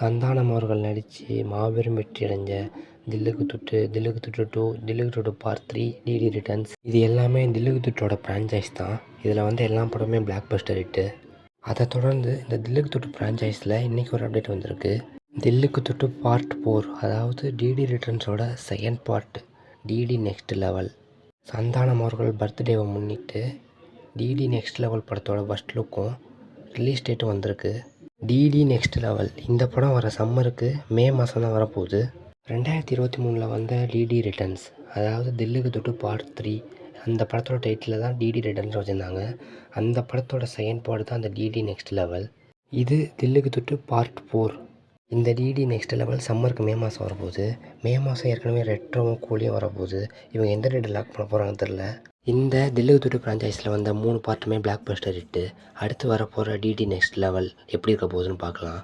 சந்தானம் அவர்கள் நடித்து மாபெரும் வெற்றி அடைஞ்ச தில்லுக்கு துட்டு, தில்லுக்கு துட்டு 2, தில்லுக்கு துட்டு பார்ட் 3, டிடி ரிட்டர்ன்ஸ் இது எல்லாமே தில்லுக்கு துட்டோட ஃப்ரான்ச்சைஸ் தான். இதில் வந்து எல்லா படமே பிளாக் பஸ்டர் ஹிட்டு. அதை தொடர்ந்து இந்த தில்லுக்கு துட்டு ஃப்ரான்ச்சைஸில் இன்றைக்கி ஒரு அப்டேட் வந்திருக்கு. தில்லுக்கு துட்டு பார்ட் 4, அதாவது டிடி ரிட்டர்ன்ஸோட second part, DD next level. Santhanam அவர்கள் பர்த்டேவை முன்னிட்டு டிடி நெக்ஸ்ட் லெவல் படத்தோட ஃபர்ஸ்ட் லுக்கும் ரிலீஸ் டேட்டும் வந்திருக்கு. டிடி நெக்ஸ்ட் லெவல் இந்த படம் வர சம்மருக்கு மே மாதம் தான் வரப்போகுது. 2023 வந்த டிடி ரிட்டர்ன்ஸ், அதாவது தில்லுக்கு துட்டு பார்ட் 3, அந்த படத்தோட டைட்டில் தான் டிடி ரிட்டர்ன்ஸ் வச்சுருந்தாங்க. அந்த படத்தோட செகண்ட் பார்ட் தான் அந்த டிடி நெக்ஸ்ட் லெவல். இது தில்லுக்கு துட்டு பார்ட் 4. இந்த டிடி நெக்ஸ்ட் லெவல் சம்மருக்கு மே மாதம் வரப்போகுது. மே மாதம் ஏற்கனவே ரெட்ரோவும் கூலியும் வரப்போகுது. இவங்க எந்த டேட் லாக் பண்ண போகிறாங்கன்னு தெரில. இந்த தில்லுக்கு துட்டு ஃப்ரான்ச்சைஸில் வந்த 3 பார்ட்டுமே பிளாக் பஸ்டர் ஹிட்டு. அடுத்து வரப்போகிற டிடி நெக்ஸ்ட் லெவல் எப்படி இருக்க போகுதுன்னு பார்க்கலாம்.